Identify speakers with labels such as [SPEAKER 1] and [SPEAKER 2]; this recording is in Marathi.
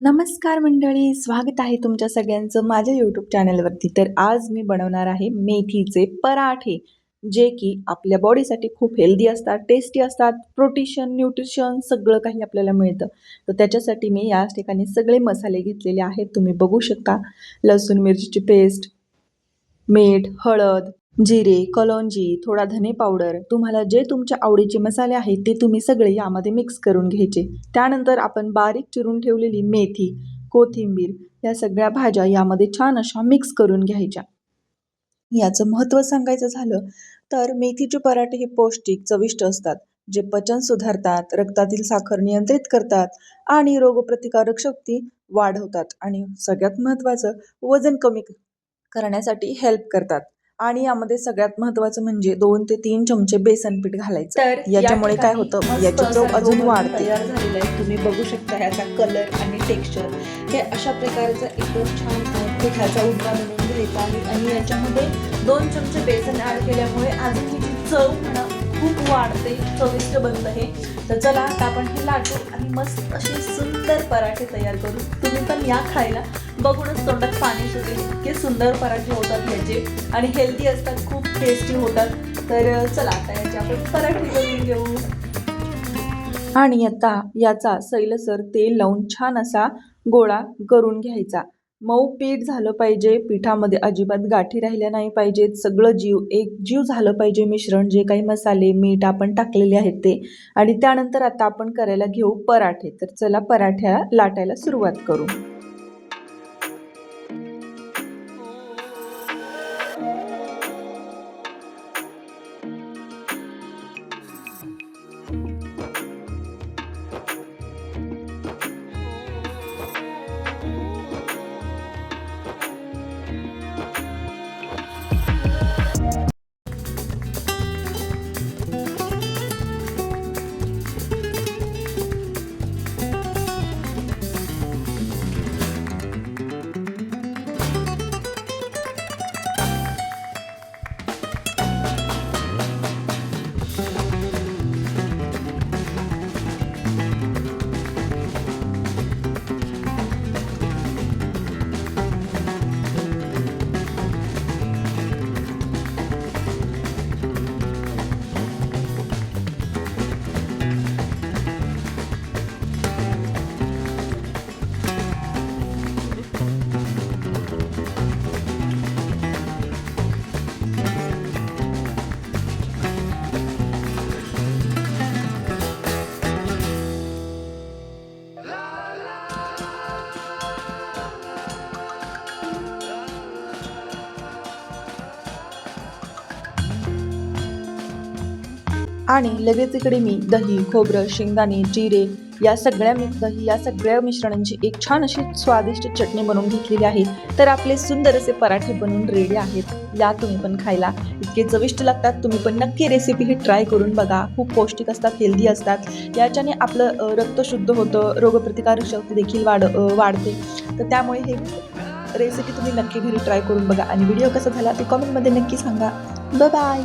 [SPEAKER 1] नमस्कार मंडळी, स्वागत आहे तुमच्या सगळ्यांचं माझ्या यूट्यूब चॅनलवरती। तर आज मी बनवणार आहे मेथीचे पराठे, जे की आपल्या बॉडीसाठी खूप हेल्दी असतात, टेस्टी असतात, प्रोटीन न्यूट्रिशन सगळं काही आपल्याला मिळतं। तर त्याच्यासाठी मी या ठिकाणी सगळे मसाले घेतलेले आहेत, तुम्ही बघू शकता। लसूण मिरचीची पेस्ट, मीठ, हळद, जिरे, कलौंजी, थोडा धने पावडर, तुम्हाला जे तुमच्या आवडीचे मसाले आहेत ते तुम्ही सगळे यामध्ये मिक्स करून घ्यायचे। त्यानंतर आपण बारीक चिरून ठेवलेली मेथी, कोथिंबीर या सगळ्या भाज्या यामध्ये छान अशा मिक्स करून घ्यायच्या। याचं महत्त्व सांगायचं झालं तर मेथीचे पराठे हे पौष्टिक, चविष्ट असतात, जे पचन सुधारतात, रक्तातील साखर नियंत्रित करतात आणि रोगप्रतिकारक शक्ती वाढवतात आणि सगळ्यात महत्त्वाचं वजन कमी करण्यासाठी हेल्प करतात। आणि यामध्ये सगळ्यात महत्त्वाचं म्हणजे 2 ते 3 चमचे बेसन पीठ घालायचं।
[SPEAKER 2] तर
[SPEAKER 1] याच्यामुळे काय होतं, याची चव अजून वाढते।
[SPEAKER 2] तयार झालेला आहे, तुम्ही बघू शकता ह्याचा कलर आणि टेक्स्चर हे अशा प्रकारचा एकदम छान पिठाचा उंडा बनवून घ्यायचा आणि याच्यामध्ये 2 चमचे बेसन ऍड केल्यामुळे अजून हिची चव म्हणा खूप वाढते, चविष्ट बनतं हे। तर चला आता आपण हे लाटू आणि मस्त असे सुंदर पराठे तयार करू। तुम्ही पण या खायला, बघूनच तोंडात पाणी सुटेल, इतके सुंदर पराठे होतात ह्याचे आणि हेल्दी असतात, खूप टेस्टी होतात। तर चला आता याचे आपण पराठे करून घेऊ।
[SPEAKER 1] आणि आता याचा सैलसर तेल लावून छान असा गोळा करून घ्यायचा। मऊ पीठ झालं पाहिजे, पिठामध्ये अजिबात गाठी राहिल्या नाही पाहिजेत, सगळं एक जीव झालं पाहिजे मिश्रण, जे काही मसाले मीठ आपण टाकलेले आहेत ते। आणि त्यानंतर आता आपण करायला घेऊ पराठे। तर चला पराठ्याला लाटायला सुरुवात करू। आणि लगेच इकडे मी दही, खोबरं, शेंगदाणे, जिरे या सगळ्या मिश्रणांची एक छान अशी स्वादिष्ट चटणी बनवून घेतलेली आहे। तर आपले सुंदर असे पराठे बनवून रेडी आहेत। या तुम्ही पण खायला, इतके चविष्ट लागतात। तुम्ही पण नक्की रेसिपी ही ट्राय करून बघा, खूप पौष्टिक असतात, हेल्दी असतात। याच्याने आपलं रक्त शुद्ध होतं, रोगप्रतिकारक शक्ती देखील वाढते। तर त्यामुळे हे रेसिपी तुम्ही नक्की घरी ट्राय करून बघा आणि व्हिडिओ कसा झाला ते कमेंटमध्ये नक्की सांगा। Bye bye.